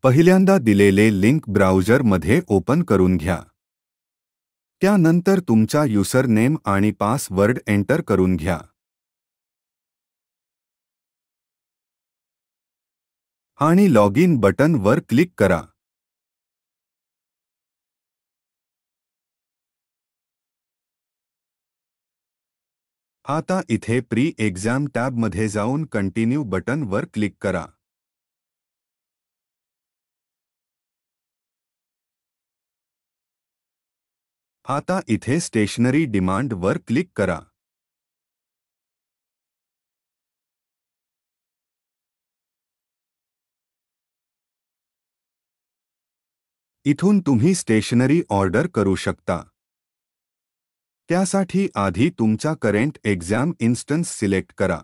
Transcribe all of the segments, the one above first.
पहिल्यांदा दिलेले link ब्राउझरमध्ये open करून घ्या. त्यानंतर तुमचा युजरनेम आणि पासवर्ड एंटर करून घ्या. आणि लॉगिन बटनवर क्लिक करा. आता इथे प्री एक्झाम टॅबमध्ये जाऊन कंटिन्यू बटनवर क्लिक करा. आता इथे स्टेशनरी डिमांडवर क्लिक करा. इथून तुम्ही स्टेशनरी ऑर्डर करू शकता. त्यासाठी आधी तुमचा करंट एक्झाम इन्स्टन्स सिलेक्ट करा.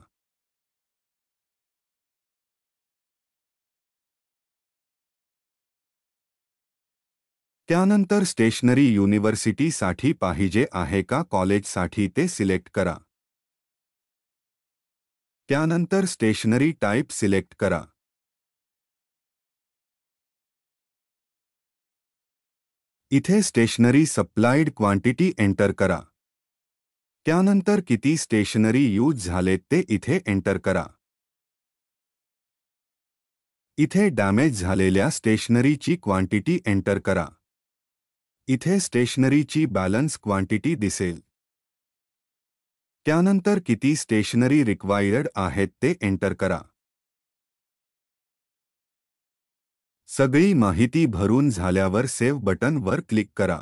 त्यानंतर स्टेशनरी युनिव्हर्सिटीसाठी पाहिजे आहे का कॉलेजसाठी ते सिलेक्ट करा. त्यानंतर स्टेशनरी टाइप सिलेक्ट करा. इथे स्टेशनरी सप्लाइड क्वांटिटी एंटर करा. त्यानंतर किती स्टेशनरी यूज झालेत ते इथे एंटर करा. इथे डॅमेज झालेल्या स्टेशनरीची क्वांटिटी एंटर करा. इथे स्टेशनरीची बॅलन्स क्वांटिटी दिसेल. त्यानंतर किती स्टेशनरी रिक्वायर्ड आहेत ते एंटर करा. सगळी माहिती भरून झाल्यावर सेव्ह बटनवर क्लिक करा.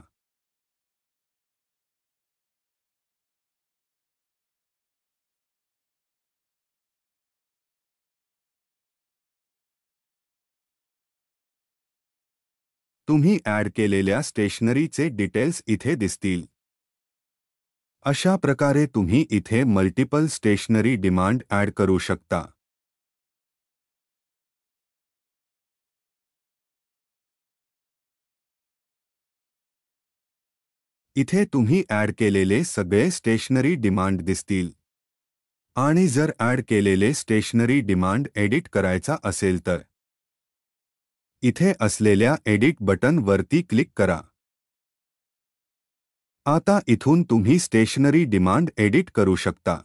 तुम्ही ॲड केलेल्या स्टेशनरीचे डिटेल्स इथे दिसतील. अशा प्रकारे तुम्ही इथे मल्टिपल स्टेशनरी डिमांड ॲड करू शकता. इथे तुम्ही ॲड केलेले सगळे स्टेशनरी डिमांड दिसतील. आणि जर ॲड केलेले स्टेशनरी डिमांड एडिट करायचा असेल तर इथे असलेल्या एडिट बटनवरती क्लिक करा. आता इथून तुम्ही स्टेशनरी डिमांड एडिट करू शकता.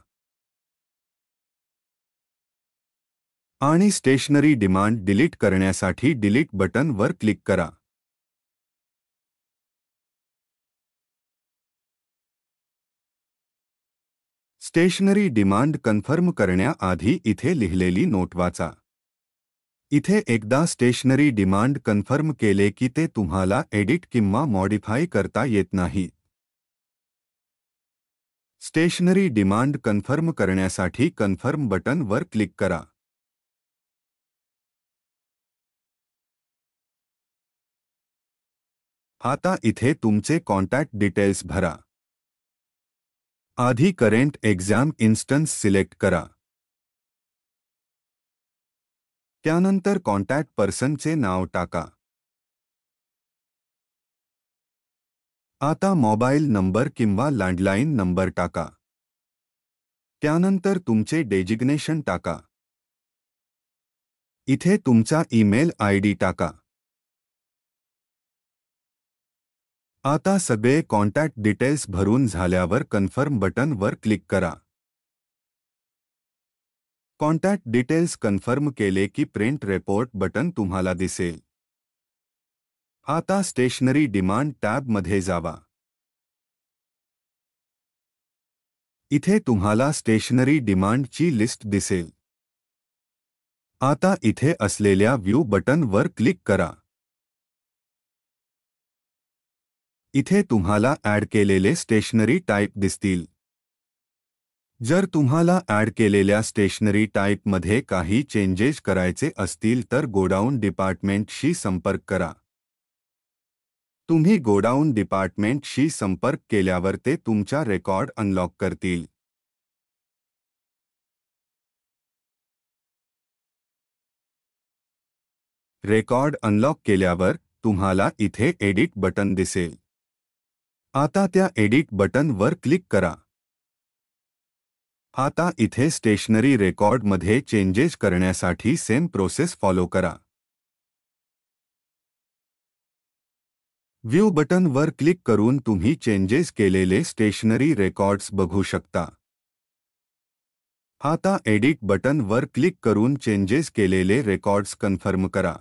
आणि स्टेशनरी डिमांड डिलीट करण्यासाठी डिलीट बटनवर क्लिक करा. स्टेशनरी डिमांड कन्फर्म करण्याआधी इथे लिहिलेली नोट वाचा. इथे एकदा स्टेशनरी डिमांड कन्फर्म केले की ते तुम्हाला एडिट किंवा मॉडिफाय करता येत नाही. स्टेशनरी डिमांड कन्फर्म करण्यासाठी कन्फर्म बटनवर क्लिक करा. आता इथे तुमचे कॉन्टॅक्ट डिटेल्स भरा. आधी करंट एक्झाम इन्स्टन्स सिलेक्ट करा. त्यानंतर कॉन्टॅक्ट पर्सनचे नाव टाका. आता मोबाईल नंबर किंवा लँडलाईन नंबर टाका. त्यानंतर तुमचे डेजिग्नेशन टाका. इथे तुमचा ईमेल आयडी टाका. आता सगळे कॉन्टॅक्ट डिटेल्स भरून झाल्यावर कन्फर्म बटनवर क्लिक करा. कॉन्टॅक्ट डिटेल्स कन्फर्म केले की प्रिंट रिपोर्ट बटन तुम्हाला दिसेल. आता स्टेशनरी डिमांड टॅबमध्ये जावा. इथे तुम्हाला स्टेशनरी डिमांडची लिस्ट दिसेल. आता इथे असलेल्या व्ह्यू बटनवर क्लिक करा. इथे तुम्हाला ॲड केलेले स्टेशनरी टाइप दिसतील. जर तुम्हाला ॲड केलेल्या स्टेशनरी टाइपमध्ये काही चेंजेस करायचे असतील तर गोडाऊन डिपार्टमेंटशी संपर्क करा. तुम्ही गोडाऊन डिपार्टमेंटशी संपर्क केल्यावर ते तुमचा रेकॉर्ड अनलॉक करतील. रेकॉर्ड अनलॉक केल्यावर तुम्हाला इथे एडिट बटन दिसेल. आता त्या एडिट बटनवर क्लिक करा. आता इथे स्टेशनरी रेकॉर्डमध्ये चेंजेस करण्यासाठी सेम प्रोसेस फॉलो करा. व्ह्यू बटनवर क्लिक करून तुम्ही चेंजेस केलेले स्टेशनरी रेकॉर्ड्स बघू शकता. आता एडिट बटनवर क्लिक करून चेंजेस केलेले रेकॉर्ड्स कन्फर्म करा.